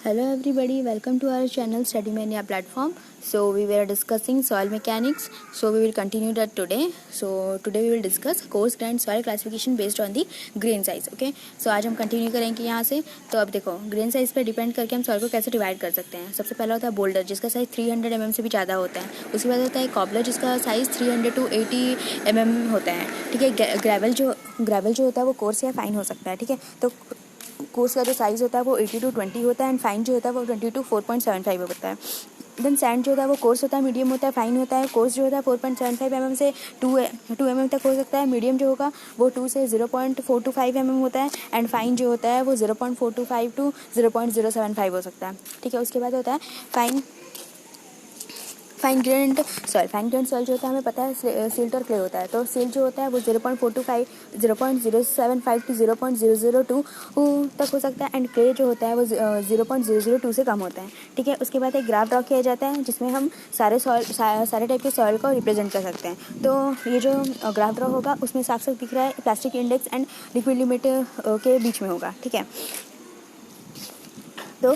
Hello everybody, welcome to our channel Study Mania platform. So we were discussing soil mechanics, so we will continue that today. So today we will discuss coarse grained soil classification based on the grain size. Okay, so आज हम continue करेंगे यहाँ से. तो अब देखो grain size पे depend करके हम सॉइल को कैसे डिवाइड कर सकते हैं. सबसे पहला होता है बोल्डर जिसका साइज 300 mm से भी ज़्यादा होता है. उसके बाद होता है कॉबलर जिसका साइज 300 to 80 mm होता है. ठीक है, ग्रेवल जो होता है वो कोर्स या फाइन हो सकता है. ठीक है, तो कोर्स का जो साइज़ होता है वो 80 to 20 होता है एंड फाइन जो होता है वो 20 to 4.75 होता है. देन सैंड जो होता है वो कोर्स होता है, मीडियम होता है, फाइन होता है. कोर्स जो होता है 4.75 mm से 2 mm तक हो सकता है. मीडियम जो होगा वो 2 से 0.425 mm होता है एंड फाइन जो होता है वो 0.425 to 0.075 हो सकता है. ठीक है, उसके बाद होता है fine grand soil. Fine grand soil जो होता है हमें पता है सिल्ट और क्ले होता है. तो सिल्ट जो होता है वो 0.425 0.075 to 0.002 तक हो सकता है एंड क्ले जो होता है वो 0.002 से कम होता है. ठीक है, उसके बाद एक ग्राफ ड्रॉ किया जाता है जिसमें हम सारे टाइप के सॉइल को रिप्रेजेंट कर सकते हैं. तो ये जो ग्राफ ड्रॉ होगा उसमें साफ साफ दिख रहा है plastic index and liquid limit के बीच में होगा. ठीक है, तो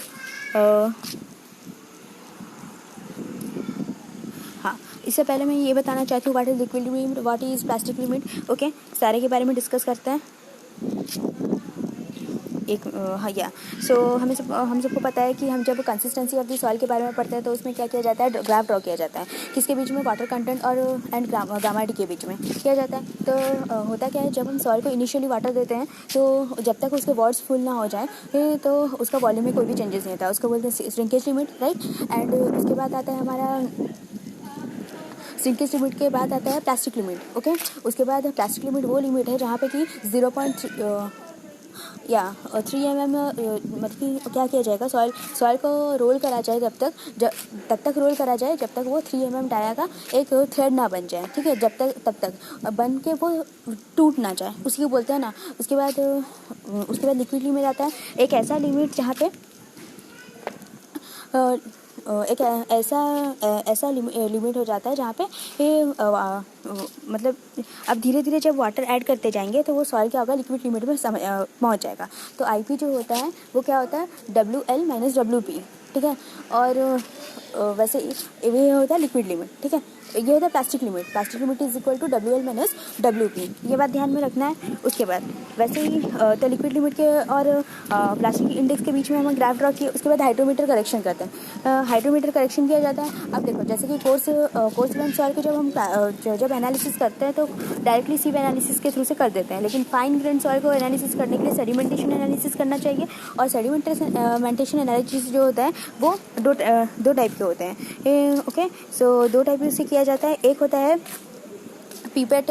इससे पहले मैं ये बताना चाहती हूँ what is liquid limit, what is plastic limit. Okay, सारे के बारे में डिस्कस करते हैं. सो हम सबको पता है कि हम जब कंसिस्टेंसी ऑफ द सॉइल के बारे में पढ़ते हैं तो उसमें क्या किया जाता है, ग्राफ ड्रॉ किया जाता है. किसके बीच में, वाटर कंटेंट और एंड गामा डी के बीच में किया जाता है. तो होता क्या है, जब हम सॉइल को इनिशियली वाटर देते हैं तो जब तक उसके वॉल्स फुल ना हो जाए तो उसका वॉल्यूम में कोई भी चेंजेस नहीं होता. उसको बोलते हैं श्रिंकेज लिमिट, राइट. एंड उसके बाद आता है हमारा श्रिंकेज लिमिट के बाद आता है प्लास्टिक लिमिट. ओके, उसके बाद प्लास्टिक लिमिट वो लिमिट है जहाँ पे कि 3 mm मतलब कि क्या किया जाएगा, सॉइल को रोल करा जाए तब तक रोल करा जाए जब तक वो 3 mm डाया का एक थ्रेड ना बन जाए. ठीक है, तब तक बन के वो टूट ना जाए, उसी को बोलते हैं ना. उसके बाद लिक्विड लिमिट आता है, एक ऐसा लिमिट जहाँ पे एक ऐसा लिमिट हो जाता है जहाँ पे मतलब अब धीरे धीरे जब वाटर ऐड करते जाएंगे तो वो सॉइल क्या होगा, लिक्विड लिमिट में पहुँच जाएगा. तो IP जो होता है वो क्या होता है, WL - WP. ठीक है, और वैसे ये होता है लिक्विड लिमिट. ठीक है, ये होता है plastic limit is equal to WL - WP. ये बात ध्यान में रखना है. उसके बाद वैसे ही तो लिक्विड लिमिट के और प्लास्टिक इंडेक्स के बीच में हम ग्राफ ड्रॉ किए. उसके बाद हाइड्रोमीटर करेक्शन करते हैं. हाइड्रोमीटर करेक्शन किया जाता है. अब देखो जैसे कि कोर्स ग्रेन सॉइल के जब एनालिसिस करते हैं तो डायरेक्टली सीव एनालिसिस के थ्रू से कर देते हैं. लेकिन फाइन ग्रेन सॉइल को एनालिसिस करने के लिए सेडिमेंटेशन एनालिसिस करना चाहिए. और सेडिमेंटेशन एनालिसिस जो होता है वो दो टाइप के होते हैं. ओके, सो 2 टाइप से किया जाता है. एक होता है पीपेट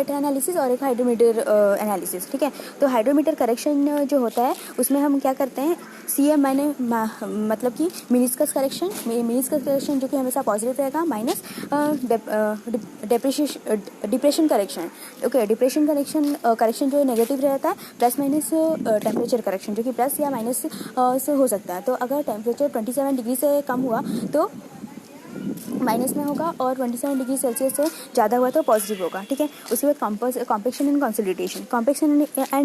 एनालिसिस और एक हाइड्रोमीटर एनालिसिस. ठीक है, तो हाइड्रोमीटर करेक्शन जो होता है उसमें हम क्या करते हैं, CM मतलब कि मिनिस्कस करेक्शन जो कि हमेशा पॉजिटिव रहेगा, minus depression correction. Okay, depression correction जो नेगेटिव रहता है, प्लस माइनस टेम्परेचर करेक्शन जो कि प्लस या माइनस से हो सकता है. तो अगर टेम्परेचर 27 डिग्री से कम हुआ तो माइनस में होगा और 27 डिग्री सेल्सियस से ज़्यादा हुआ तो पॉजिटिव होगा. ठीक है, उसके बाद कॉम्पेक्शन एंड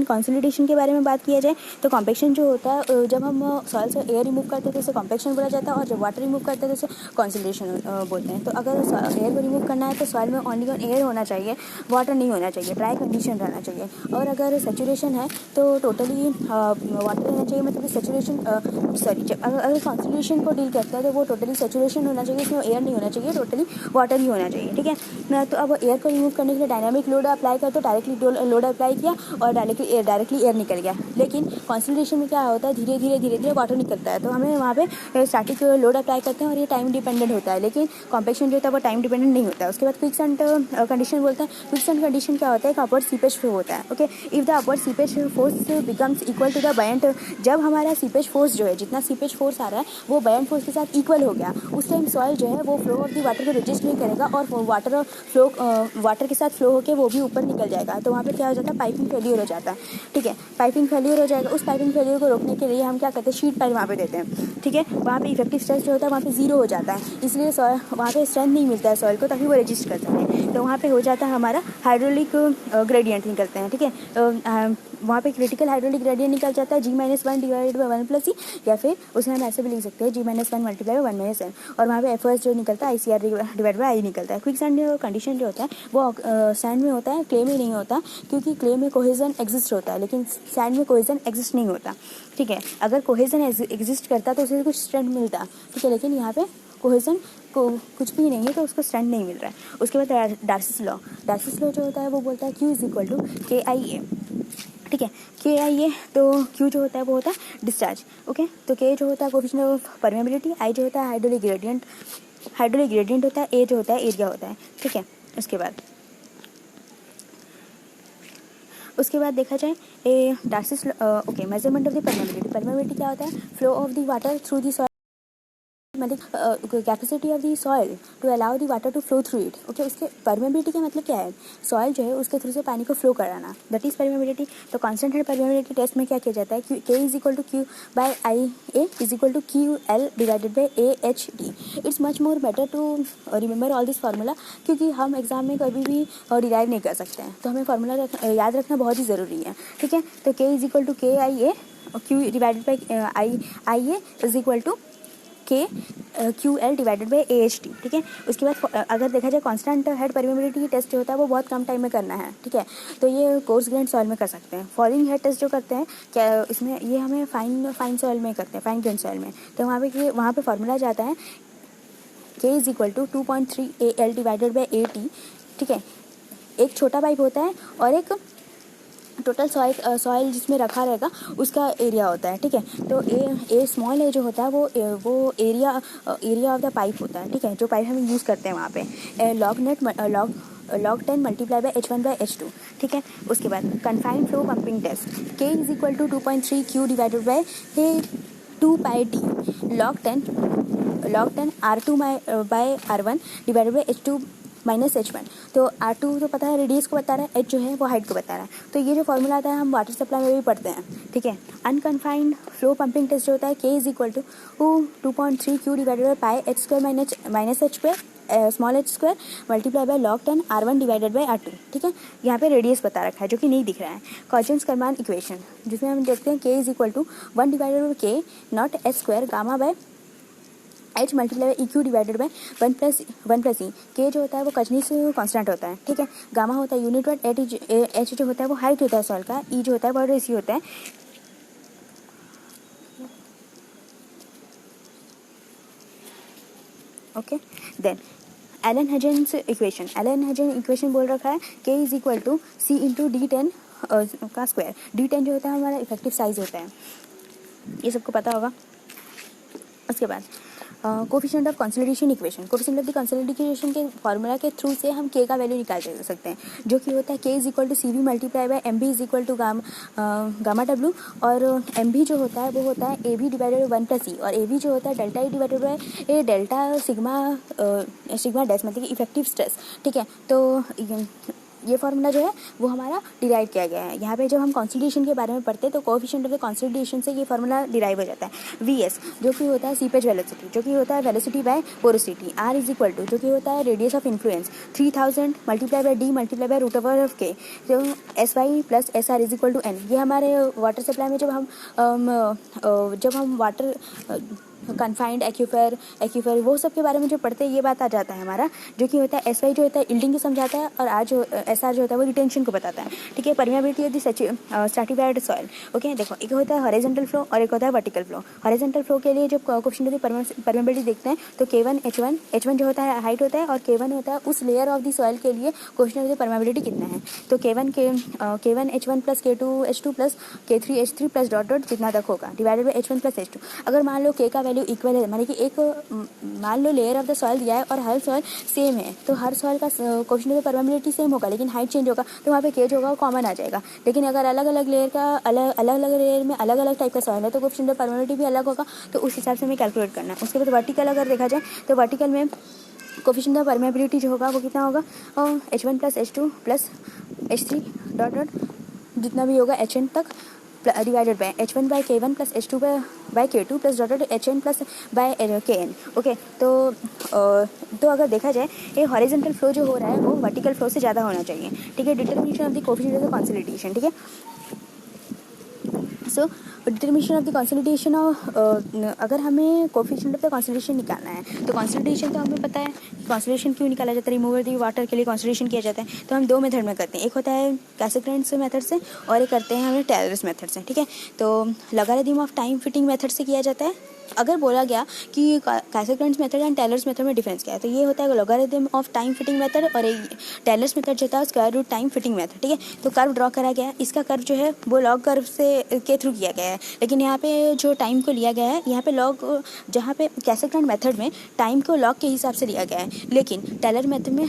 कंसोलिडेशन के बारे में बात किया जाए तो कॉम्पेक्शन जो होता है, जब हम सॉइल से एयर रिमूव करते हैं तो उसे कॉम्पेक्शन बोला जाता है, और जब वाटर रिमूव करते हैं तो उसे कंसोलिडेशन बोलते हैं. तो अगर एयर को रिमूव करना है तो सॉइल में ओनली एयर होना चाहिए, वाटर नहीं होना चाहिए, ड्राई कंडीशन रहना चाहिए. और अगर सेचुरेशन है तो टोटली वाटर रहना चाहिए, मतलब सेचुरेशन अगर कंसोलिडेशन को डील करता है तो वो टोटली सेचुरेशन होना चाहिए, इसमें एयर नहीं होना चाहिए, टोटली वाटर ही होना चाहिए. ठीक है, तो अब एयर को रिमूव करने के लिए डायनामिक लोड अप्लाई कर, तो डायरेक्टली लोड अप्लाई किया और डायरेक्टली एयर निकल गया. लेकिन कंसोलिडेशन में क्या होता है, धीरे धीरे वाटर निकलता है. तो हमें वहाँ पे स्टैटिक लोड अप्लाई करते हैं और ये टाइम डिपेंडेंट होता है. लेकिन कॉम्पेक्शन जो होता है वो टाइम डिपेंडेंट नहीं होता है. उसके बाद क्विकसेंट कंडीशन बोलते हैं. क्विकसेंट कंडीशन क्या होता है, एक अपवर्ड सीपेज फ्लो होता है. Okay, if the upward seepage force becomes equal to the buoyant, जब हमारा सीपेज फोर्स जो है, जितना सीपेज फोर्स आ रहा है वो बायंट फोर्स के साथ इक्वल हो गया, उस टाइम सॉइल जो है वो फ्लो ऑफ द वाटर को रजिस्ट नहीं करेगा और वाटर के साथ फ्लो होकर वो भी ऊपर निकल जाएगा. तो वहाँ पे क्या हो जाता है, पाइपिंग फेलियर हो जाता है. ठीक है, पाइपिंग फेलियर हो जाएगा. उस पाइपिंग फेलियर को रोकने के लिए हम क्या करते हैं, शीट पाइप वहाँ पे देते हैं. ठीक है, वहाँ पे इफेक्टिव स्ट्रेस जो होता है वहाँ पे 0 हो जाता है, इसलिए वहाँ पे स्ट्रेंथ नहीं मिलता है सॉइल को ताकि वो रजिस्ट कर सके. तो वहाँ पे हो जाता है हमारा हाइड्रोलिक ग्रेडियंट निकलते हैं. ठीक है, वहाँ पे क्रिटिकल हाइड्रोलिक ग्रेडियंट निकल जाता है G-1 डिवाइडेड बाई 1 प्लस ई, या फिर उसे हम ऐसे भी लिख सकते हैं G-1 multiply by 1 minus N, और वहाँ पे FOS जो निकलता है ICR डिवाइड बाई आई निकलता है। क्विक सैंड कंडीशन जो होता है वो सैंड में होता है, क्ले में नहीं होता, क्योंकि क्ले में कोहेजन एग्जिस्ट होता है लेकिन सैंड में कोहेजन एग्जिस्ट नहीं होता। ठीक है, अगर कोहेजन एग्जिस्ट करता तो उसे कुछ स्ट्रेंथ मिलता। ठीक है, लेकिन यहाँ पे कोहेजन को कुछ भी नहीं है तो उसको स्ट्रेंथ नहीं मिल रहा है। उसके बाद डार्सिस लॉ जो होता है वो बोलता है Q is equal to KIA। ठीक है, KIA, तो Q जो होता है वो होता है डिस्चार्ज। ओके, तो K जो होता है कोफिशिएंट ऑफ परमेबिलिटी, I जो होता है हाइड्रोलिक ग्रेडियंट होता है, A जो होता है एरिया होता है। ठीक है, उसके बाद देखा जाए a Darcy's okay measurement of the permeability क्या होता है? Flow of the water through the soil, मतलब capacity of the soil to allow the water to flow through it. Okay, उसके परमेबिलिटी का मतलब क्या है? सॉइल जो है उसके थ्रू से पानी को फ्लो कराना, दैट इज परमेबिलिटी। तो कांस्टेंट हेड परमेबिलिटी टेस्ट में क्या किया जाता है? K is equal to Q by I A is equal to QL divided by AHD। It's much more better to remember all this formula, क्योंकि हम exam में कभी भी डिराइव नहीं कर सकते हैं, तो हमें फार्मूला याद रखना बहुत ही ज़रूरी है। ठीक है, तो K is equal to KIA और Q divided by IA is equal to QL divided by AHD। ठीक है, उसके बाद अगर देखा जाए कांस्टेंट हेड परमेबिलिटी टेस्ट जो होता है वो बहुत कम टाइम में करना है। ठीक है, तो ये कोर्स ग्रेन सॉइल में कर सकते हैं। फॉलिंग हेड टेस्ट जो करते हैं क्या इसमें, ये हमें फाइन सॉइल में करते हैं, फाइन ग्रेन सॉइल में। तो वहाँ पे फार्मूला जाता है K is equal to 2.3 AL divided by AT। ठीक है, एक छोटा पाइप होता है और एक टोटल सॉइल जिसमें रखा रहेगा उसका एरिया होता है। ठीक है, तो ए स्मॉल ए जो होता है वो एरिया ऑफ द पाइप होता है। ठीक है, जो पाइप हम यूज़ करते हैं वहाँ पे log 10 multiply by H1 by H2। ठीक है, उसके बाद confined flow pumping test K is equal to 2.3 Q divided by 2 pi T log 10 R2 by R1 divided by H2 minus H1। तो R2 तो पता है रेडियस को बता रहा है, H जो है वो हाइट को बता रहा है। तो ये जो फॉर्मूला आता है हम वाटर सप्लाई में भी पढ़ते हैं। ठीक है, अनकन्फाइंड फ्लो पंपिंग टेस्ट जो होता है K is equal to 2.3 Q divided by pi H square minus H पे small h square multiply by log 10 R1 divided by R2। ठीक है, यहाँ पे रेडियस बता रखा है जो कि नहीं दिख रहा है। कॉजन्स-करमान इक्वेशन जिसमें हम देखते हैं K is equal to 1 divided by K naught H square gamma by H multiply by EQ divided by 1 plus E. K जो होता है वो कजनीस कांस्टेंट होता है। ठीक है, गामा होता है यूनिट वेट, H जो होता है वो हाइट होता है सॉइल का, E जो होता है वो रेशियो होता है। Okay, then Allen Hazen equation बोल रखा है K is equal to C into D10 का स्क्वायर। D10 जो होता है हमारा इफेक्टिव साइज होता है, ये सबको पता होगा। उसके बाद कोफिशिएंट ऑफ कंसोलिडेशन इक्वेशन के फार्मूला के थ्रू से हम K का वैल्यू निकाल सकते हैं, जो कि होता है K is equal to CV multiply by MB is equal to gamma W, और MB जो होता है वो होता है AB डिवाइडेड बाई 1 प्लस ई, और AB जो होता है delta E divided by delta sigma dash, मतलब कि इफेक्टिव स्ट्रेस। ठीक है, तो ये फार्मूला जो है वो हमारा डिराइव किया गया है। यहाँ पे जब हम कंसोलिडेशन के बारे में पढ़ते हैं तो कोएफिशिएंट ऑफ द कंसोलिडेशन से ये फार्मूला डिराइव हो जाता है। VS जो कि होता है सीपेज वेलोसिटी, जो कि होता है velocity by porosity. R is equal to जो कि होता है radius of influence 3000 multiply by D multiply by root over of K। तो SY प्लस SR is equal to N। ये हमारे वाटर सप्लाई में जब हम वाटर कन्फाइंड एक्यूफर वो सब के बारे में जो पढ़ते हैं ये बात आ जाता है हमारा, जो कि होता है SY जो होता है यील्डिंग को समझाता है, और SR जो होता है वो रिटेंशन को बताता है। ठीक है, permeability of the stratified soil. Okay, देखो एक होता है हॉरिजॉन्टल फ्लो और एक होता है वर्टिकल फ्लो। हॉरिजॉन्टल फ्लो के लिए जब कोएफिशिएंट ऑफ द परमेबिलिटी देखते हैं तो K1 H1 जो होता है हाइट होता है, और K1 होता है उस लेयर ऑफ द सॉइल के लिए कोएफिशिएंट ऑफ द परमेबिलिटी कितना है। तो K1 H1 plus K2 H2 plus K3 H3 plus dot जितना तक होगा divided by H1 plus H2। अगर मान लो K का वैल्यू इक्वल है, माने कि एक मान लो लेयर ऑफ द सॉइल दिया है और हर सॉइल सेम है, तो हर सॉइल का कोएफिशिएंट ऑफ परमेबिलिटी सेम होगा, लेकिन हाइट चेंज होगा तो वहाँ पे K जो होगा वो कॉमन आ जाएगा। लेकिन अगर अलग अलग लेयर में अलग अलग टाइप का सॉइल है तो कोएफिशिएंट ऑफ परमेबिलिटी भी अलग होगा, तो उस हिसाब से हमें कैलकुलेट करना है। उसके बाद वर्टिकल अगर देखा जाए तो वर्टिकल में कोएफिशिएंट ऑफ परमेबिलिटी जो होगा वो कितना होगा, H1 plus H2 plus H3 dot जितना भी होगा HN तक divided by H1 by K1 plus H2 by K2 plus dot HN plus by KN। Okay, तो अगर देखा जाए ये हॉरिजॉन्टल फ्लो जो हो रहा है वो वर्टिकल फ्लो से ज़्यादा होना चाहिए। ठीक है, determination of the coefficient of the consolidation. ठीक है, so determination of the consolidation of, अगर हमें कोफिशिएंट ऑफ द कंसोलिडेशन निकालना है तो कंसोलिडेशन तो हमें पता है कंसोलिडेशन क्यों निकाला जाता है, रिमूवल दी वाटर के लिए कंसोलिडेशन किया जाता है। तो हम दो मेथड में करते हैं, एक होता है कैसेग्रेंड्स मेथड से और एक करते हैं हमें टेलर्स मेथड से, ठीक है। तो logarithm of time fitting method से किया जाता है। अगर बोला गया कि Casagrande's method and Taylor's method में डिफरेंस क्या है, तो ये होता है logarithm of time fitting method और एक टेलर्स मेथड जो होता है square root time fitting method, ठीक है। तो कर्व ड्रॉ करा गया है, इसका कर्व जो है वो लॉग कर्व से के थ्रू किया गया है, लेकिन यहाँ पे जो टाइम को लिया गया है यहाँ पे लॉग, जहाँ पे कैसेग्रेंड मेथड में टाइम को लॉग के हिसाब से लिया गया है, लेकिन टेलर मेथड में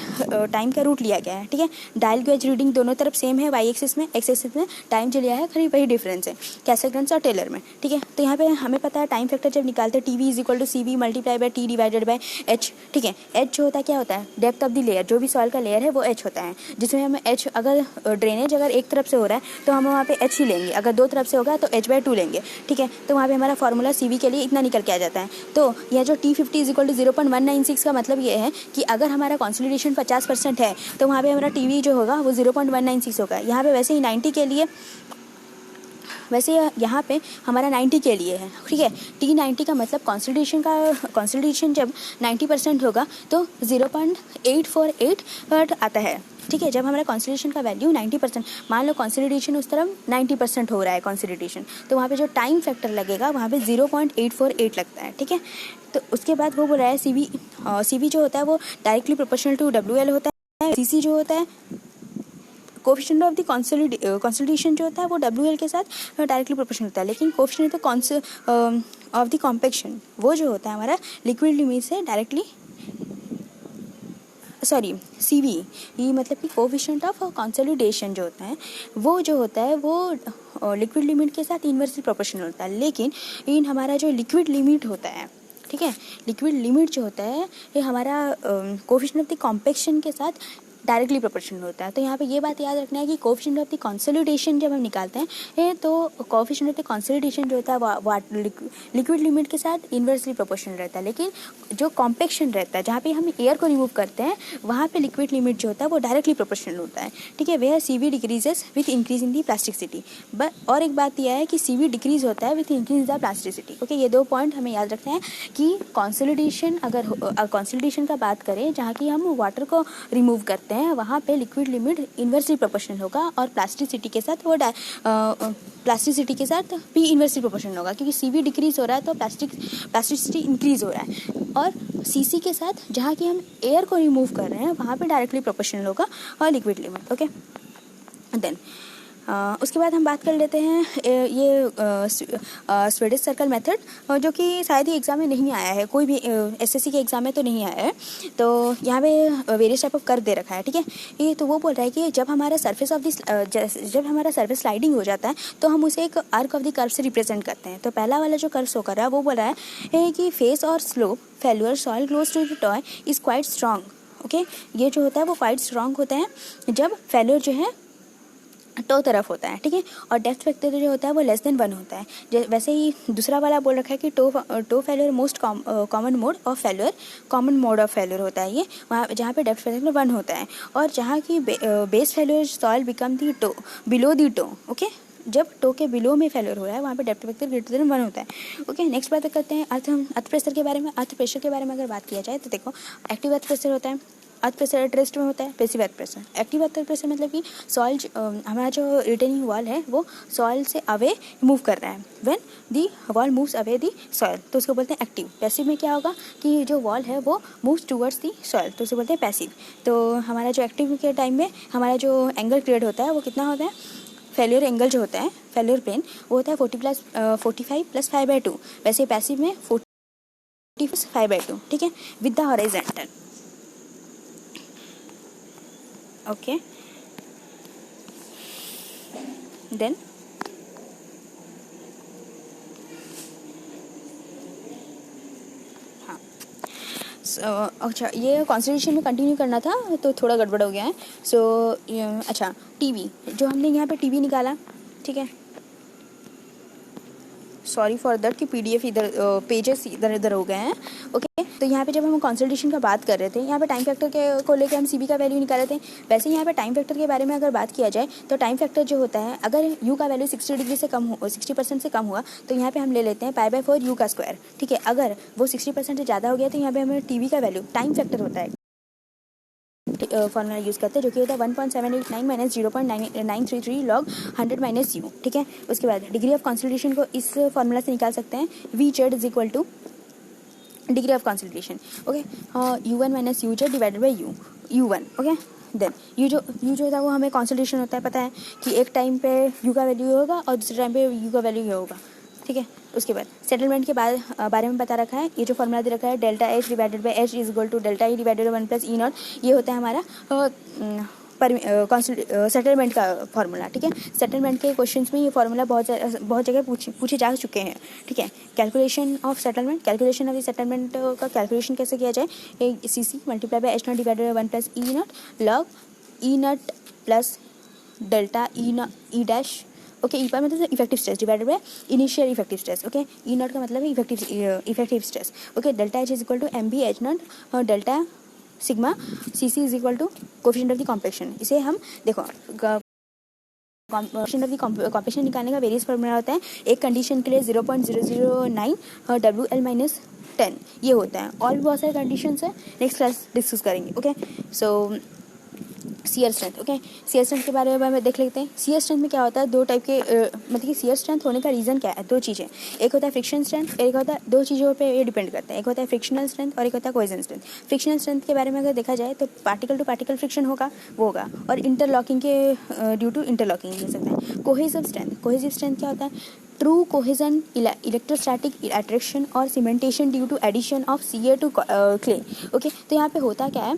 टाइम का रूट लिया गया है, ठीक है। डायल गेज रीडिंग दोनों तरफ सेम है, वाई एक्सिस में, एक्स एक्सिस में टाइम जो लिया है खाली वही डिफरेंस है कैसेग्रेंड्स और टेलर में, ठीक है। तो यहाँ पे हमें पता है टाइम फैक्टर जब निकालते हैं T V is equal to C V multiply by T divided by H, ठीक है। एच जो होता है क्या होता है, डेप्थ ऑफ द लेयर, जो भी सॉइल का लेयर है वो एच होता है, जिसमें हम एच, अगर ड्रेनेज अगर एक तरफ से हो रहा है तो हम वहाँ पे एच ही लेंगे, अगर दो तरफ से होगा तो H/2 लेंगे, ठीक है। तो वहाँ पे हमारा फॉर्मूला सी वी के लिए इतना निकल के आ जाता है। तो यह जो T50 इज इक्वल टू 0.196 का मतलब ये है कि अगर हमारा कंसोलिडेशन 50% है तो वहाँ पे हमारा टी जो होगा वो 0.196 होगा। यहाँ पे वैसे ही 90 के लिए, वैसे यहाँ पे हमारा 90 के लिए है, ठीक है। T90 का मतलब कंसोलिडेशन जब 90% होगा तो 0.848 आता है, ठीक है। जब हमारा कंसोलिडेशन का वैल्यू 90%, मान लो कंसोलिडेशन उस तरफ 90% हो रहा है कंसोलिडेशन, तो वहाँ पे जो टाइम फैक्टर लगेगा वहाँ पे 0.848 लगता है, ठीक है। तो उसके बाद वो बोल रहा है CV जो होता है वो डायरेक्टली प्रोपोर्शनल टू WL होता है। CC जो होता है कोफिशिएंट ऑफ द कंसोलिडेशन जो होता है वो WL के साथ डायरेक्टली प्रोपोर्शनल होता है, लेकिन कोफिशिएंट ऑफ द कॉम्पैक्शन वो जो होता है हमारा लिक्विड लिमिट से डायरेक्टली, सॉरी CV, ये मतलब कि कोफिशिएंट ऑफ कंसोलिडेशन जो होता है वो लिक्विड लिमिट के साथ इन्वर्सली प्रोपोर्शनल होता है, लेकिन इन हमारा जो लिक्विड लिमिट होता है, ठीक है, लिक्विड लिमिट जो होता है ये हमारा कोफिशिएंट ऑफ द कॉम्पैक्शन के साथ डायरेक्टली प्रोपोर्शनल होता है। तो यहाँ पे ये बात याद रखना है कि कोफिशिएंट ऑफ द कंसोलिडेशन जब हम निकालते हैं तो कोफिशिएंट ऑफ द कंसोलिडेशन जो होता है वो लिक्विड लिमिट के साथ इन्वर्सली प्रोपोर्शनल रहता है, लेकिन जो कॉम्पैक्शन रहता है जहाँ पे हम एयर को रिमूव करते हैं वहाँ पे लिक्विड लिमिट जो होता है वो डायरेक्टली प्रोपोर्शनल होता है, ठीक है। Where CV decreases with increase in the plasticity, और एक बात यह है कि CV डिक्रीज होता है with increase the plasticity, okay. ये दो पॉइंट हमें याद रखना है कि कंसोलिडेशन, अगर कंसोलिडेशन का बात करें जहाँ की हम वाटर को रिमूव करते हैं वहाँ पे लिक्विड लिमिट इन्वर्सली प्रोपोर्शनल होगा और प्लास्टिसिटी के साथ P इन्वर्सली प्रोपोर्शनल होगा, क्योंकि CV डिक्रीज हो रहा है तो प्लास्टिसिटी इंक्रीज हो रहा है, और CC के साथ जहाँ की हम एयर को रिमूव कर रहे हैं वहाँ पे डायरेक्टली प्रोपोर्शनल होगा और लिक्विड लिमिट, ओके। देन उसके बाद हम बात कर लेते हैं ये स्वेडिश सर्कल मेथड, जो कि शायद ही एग्ज़ाम में नहीं आया है, कोई भी SSC के एग्ज़ाम में तो नहीं आया है। तो यहाँ पे वेरियस टाइप ऑफ कर्व दे रखा है, ठीक है। ये तो वो बोल रहा है कि जब हमारा सरफेस स्लाइडिंग हो जाता है तो हम उसे एक आर्क ऑफ द कर्व से रिप्रेजेंट करते हैं। तो पहला वाला जो कर्व शो कर रहा है वो बोल रहा है कि फेस और slope failure soil close to the toe is quite strong, okay. ये जो होता है वो क्वाइट स्ट्रॉन्ग होता है जब फेल्यूर जो है टो तरफ होता है, ठीक है, और डेप्थ फैक्टर जो होता है वो लेस देन 1 होता है। वैसे ही दूसरा वाला बोल रखा है कि toe failure most common mode of failure होता है ये, वहाँ जहाँ पे डेप्थ फैक्टर 1 होता है, और जहाँ की base failure soil become the toe below the toe, okay. जब टो के बिलो में फेल्यूर हो रहा है वहाँ पे डेप्थ फैक्टर ग्रेटर देन 1 होता है, ओके। नेक्स्ट बात करते हैं अर्थ प्रेशर के बारे में। अर्थ प्रेशर के बारे में अगर बात किया जाए तो देखो, एक्टिव अर्थ प्रेशर होता है, अर्थ प्रेशर एट रेस्ट में होता है, passive earth pressure. Active earth pressure मतलब कि सॉइल, हमारा जो रिटेनिंग वॉल है वो सॉइल से अवे मूव कर रहा है, when the wall moves away the soil तो उसको बोलते हैं एक्टिव। पैसिव में क्या होगा कि जो वॉल है वो मूव्स टूवर्ड्स दी सॉइल तो उसको बोलते हैं पैसिव। तो हमारा जो एक्टिव के टाइम में हमारा जो एंगल क्रिएट होता है वो कितना होता है, फेल्यूर एंगल जो होता है, फेल्यूर प्लेन वो होता है 45 + 5/2। वैसे पैसिव में 40 + 5/2, ठीक है, with the horizontal, okay. Then अच्छा, ये कॉन्स्टिट्यूशन में कंटिन्यू करना था तो थोड़ा गड़बड़ हो गया है। अच्छा, टीवी जो हमने यहाँ पे टीवी निकाला, ठीक है, सॉरी फॉर दैट कि PDF इधर पेजेस इधर इधर हो गए हैं। ओके, तो यहाँ पे जब हम कंसोलिडेशन का बात कर रहे थे, यहाँ पे टाइम फैक्टर के को लेकर हम CB का वैल्यू निकाल रहे थे। वैसे यहाँ पे टाइम फैक्टर के बारे में अगर बात किया जाए तो टाइम फैक्टर जो होता है, अगर U का वैल्यू 60 डिग्री से कम हो, 60% से कम हुआ, तो यहाँ पे हम ले लेते हैं π/4 U का स्क्वायर। ठीक है, अगर वो 60% से ज़्यादा हो गया तो यहाँ पे हमें TV का वैल्यू टाइम फैक्टर होता है फॉर्मूला यूज़ करते हैं, जो कि होता है 1.789 माइनस 0.933 लॉग 100 माइनस U। ठीक है, उसके बाद डिग्री ऑफ कंसोलिडेशन को इस फॉर्मूला से निकाल सकते हैं, VZ is equal to degree of consolidation. Okay, U1 minus UZ divided by U1। Okay, then U जो होता है वो हमें कंसोलिडेशन होता है, पता है कि एक टाइम पे U का वैल्यू होगा और दूसरे टाइम पे U का वैल्यू होगा। ठीक है, उसके बाद सेटलमेंट के बारे में बता रखा है। ये जो फॉर्मूला दे रखा है delta H divided by H is equal to delta E divided by 1 plus E0, ये होता है हमारा सेटलमेंट का फॉर्मूला। ठीक है, सेटलमेंट के क्वेश्चंस में ये फॉर्मूला बहुत जगह पूछे जा चुके हैं। ठीक है, कैलकुलेशन ऑफ सेटलमेंट सेटलमेंट का कैलकुलेशन कैसे किया जाए, CC multiply by H0 divided by 1 plus E0 log E0 plus delta E dash. Okay, E पर मतलब effective stress divided by initial effective stress. Okay, E0 का मतलब है effective stress. Okay, delta H is equal to MB H0 delta sigma CC is equal to coefficient of the compaction. इसे हम देखो coefficient of the compaction निकालने का various formula होता है। एक कंडीशन के लिए 0.009 WL माइनस 10 ये होता है, और भी बहुत सारे कंडीशंस है, नेक्स्ट क्लास डिस्कस करेंगे। Okay, so shear strength. Okay, shear strength के बारे में हम देख लेते हैं। शियर स्ट्रेंथ में क्या होता है, दो टाइप के मतलब कि शियर स्ट्रेंथ होने का रीज़न क्या है, दो चीज़ें, एक होता है फ्रिक्शन स्ट्रेंथ, एक होता है, दो चीज़ों पे ये डिपेंड करता है, एक होता है फ्रिक्शनल स्ट्रेंथ और एक होता है कोहेजन स्ट्रेंथ। फ्रिक्शनल स्ट्रेंथ के बारे में अगर देखा जाए तो पार्टिकल टू पार्टिकल फ्रिक्शन होगा, वो होगा, और इंटरलॉकिंग के ड्यू टू इंटरलॉकिंग हो सकता है। कोहेसिव स्ट्रेंथ क्या होता है, ट्रू कोहेजन इलेक्ट्रोस्टैटिक अट्रैक्शन और cementation due to addition of Ca to clay. Okay, तो यहाँ पे होता क्या है,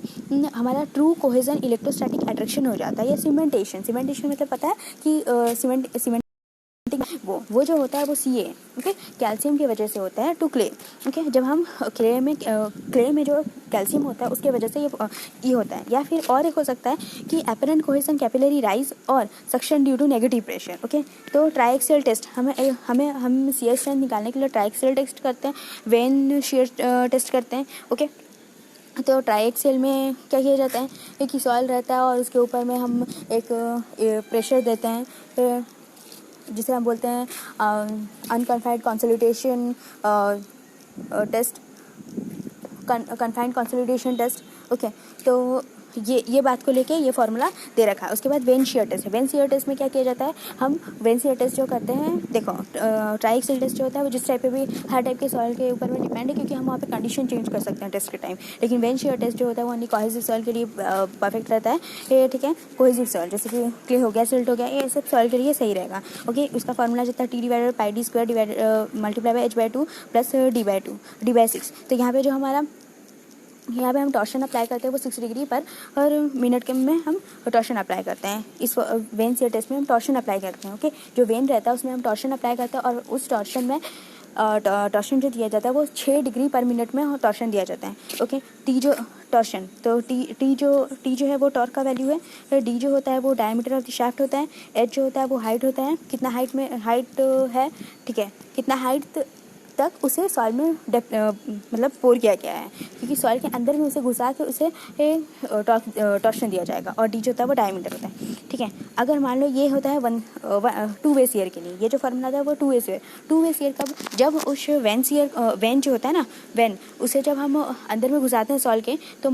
हमारा ट्रू कोहेजन इलेक्ट्रोस्टैटिक अट्रैक्शन हो जाता है, या सीमेंटेशन मतलब पता है कि सीमेंट वो जो होता है वो Ca ओके कैल्शियम की वजह से होता है टू क्ले। ओके, जब हम क्ले में जो कैल्शियम होता है उसके वजह से ये होता है, या फिर और एक हो सकता है कि एपरेंट कोहेजन कैपिलरी राइज और suction due to negative pressure. Okay, तो ट्राइएक्सियल टेस्ट हम शियर स्ट्रेंथ निकालने के लिए ट्राइएक्सियल टेस्ट करते हैं, वेन शियर टेस्ट करते हैं। ओके, तो ट्राइएक्सियल में क्या किया जाता है, एक सॉइल रहता है और उसके ऊपर में हम एक प्रेशर देते हैं, जिसे हम बोलते हैं unconfined consolidation test, confined consolidation test. Okay, तो ये बात को लेके ये फॉर्मूला दे रखा है। उसके बाद वेन शियर टेस्ट है। वेन शियर टेस्ट में क्या किया जाता है, हम वेन शियर टेस्ट जो करते हैं, देखो ट्राइएक्सियल टेस्ट जो होता है वो जिस टाइप पे भी हर टाइप के सॉइल के ऊपर में डिपेंड है, क्योंकि हम वहाँ पे कंडीशन चेंज कर सकते हैं टेस्ट के टाइम। लेकिन वेन शियर टेस्ट जो होता है वो ओनली कोहेसिव सॉइल के लिए परफेक्ट रहता है ये। ठीक है, कोहेसिव सॉइल जैसे कि क्ले हो गया, सिल्ट हो गया, ये सब सॉइल के लिए सही रहेगा। ओके, उसका फॉर्मूला जितना T divided pi D square divide multiply by H/2 plus D/6। तो यहाँ पे जो हमारा हम टॉर्शन अप्लाई करते हैं वो 6 डिग्री पर और मिनट के में हम टॉर्शन अप्लाई करते हैं। इस वेन शियर टेस्ट में हम टॉर्शन अप्लाई करते हैं। ओके, जो वेन रहता है उसमें हम टॉर्शन अप्लाई करते हैं, और उस टॉर्शन में टॉर्शन जो दिया जाता है वो 6 डिग्री पर मिनट में टॉर्शन दिया जाता है। ओके, टी जो टॉर्शन, तो टी जो है वो टॉर्क का वैल्यू है, डी जो होता है वो डायमीटर ऑफ द शाफ्ट होता है, एच जो होता है वो हाइट होता है, कितना हाइट है। ठीक है, कितना हाइट तक उसे सॉइल में मतलब पोर किया गया है, क्योंकि सॉइल के अंदर में उसे घुसा के उसे टॉर्शन दिया जाएगा, और डी जो होता है वो डायमीटर होता है। ठीक है, अगर मान लो ये होता है 2 वे शियर के लिए, ये जो फॉर्मूला था वो 2 वे शियर कब, जब उस वेन जो होता है ना, वेन उसे जब हम अंदर में घुसाते हैं सॉइल के, तो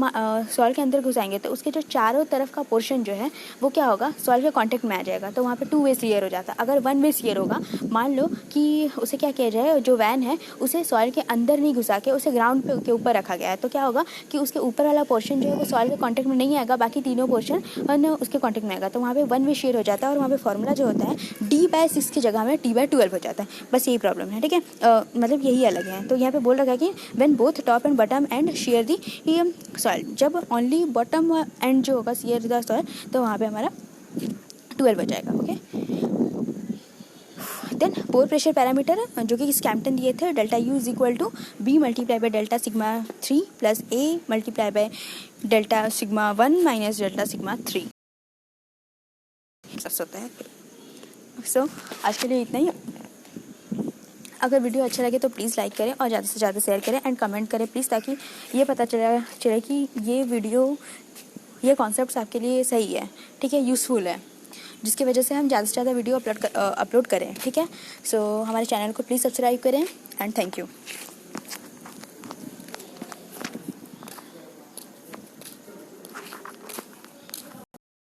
सॉइल के अंदर घुसाएंगे तो उसके जो चारों तरफ का पोर्शन जो है वो क्या होगा, सॉइल के कॉन्टेक्ट में आ जाएगा, तो वहाँ पे 2 वे शियर हो जाता है। अगर 1 वे शियर होगा, मान लो कि उसे क्या किया जाए, जो वैन है उसे सॉइल के अंदर नहीं घुसा के उसे ग्राउंड के ऊपर रखा गया है, तो क्या होगा कि उसके ऊपर वाला पोर्शन जो है वो सॉइल के कांटेक्ट में नहीं आएगा, बाकी तीनों पोर्शन उसके कांटेक्ट में आएगा, तो वहाँ पे 1 वे शेयर हो जाता है, और वहाँ पे फॉर्मूला जो होता है D/6 की जगह में T/12 हो जाता है। बस यही प्रॉब्लम है। ठीक है, मतलब यही अलग है। तो यहाँ पे बोल रखा है कि when both top and bottom and share the soil, जब ओनली बॉटम एंड जो होगा शेयर द सॉइल, तो वहाँ पे हमारा 12 हो जाएगा। Okay, then pore pressure parameter जो कि स्कैम्पटन दिए थे, delta U is equal to B multiply by delta sigma 3 plus A multiply by delta sigma 1 minus delta sigma 3 होता है। सो आज के लिए इतना ही। अगर वीडियो अच्छा लगे तो प्लीज़ लाइक करें और ज़्यादा से ज़्यादा शेयर करें एंड कमेंट करें प्लीज़, ताकि ये पता चले कि ये कॉन्सेप्ट आपके लिए सही है, ठीक है, यूज़फुल है, जिसकी वजह से हम ज़्यादा से ज़्यादा वीडियो अपलोड करें, ठीक है। सो हमारे चैनल को प्लीज़ सब्सक्राइब करें एंड थैंक यू।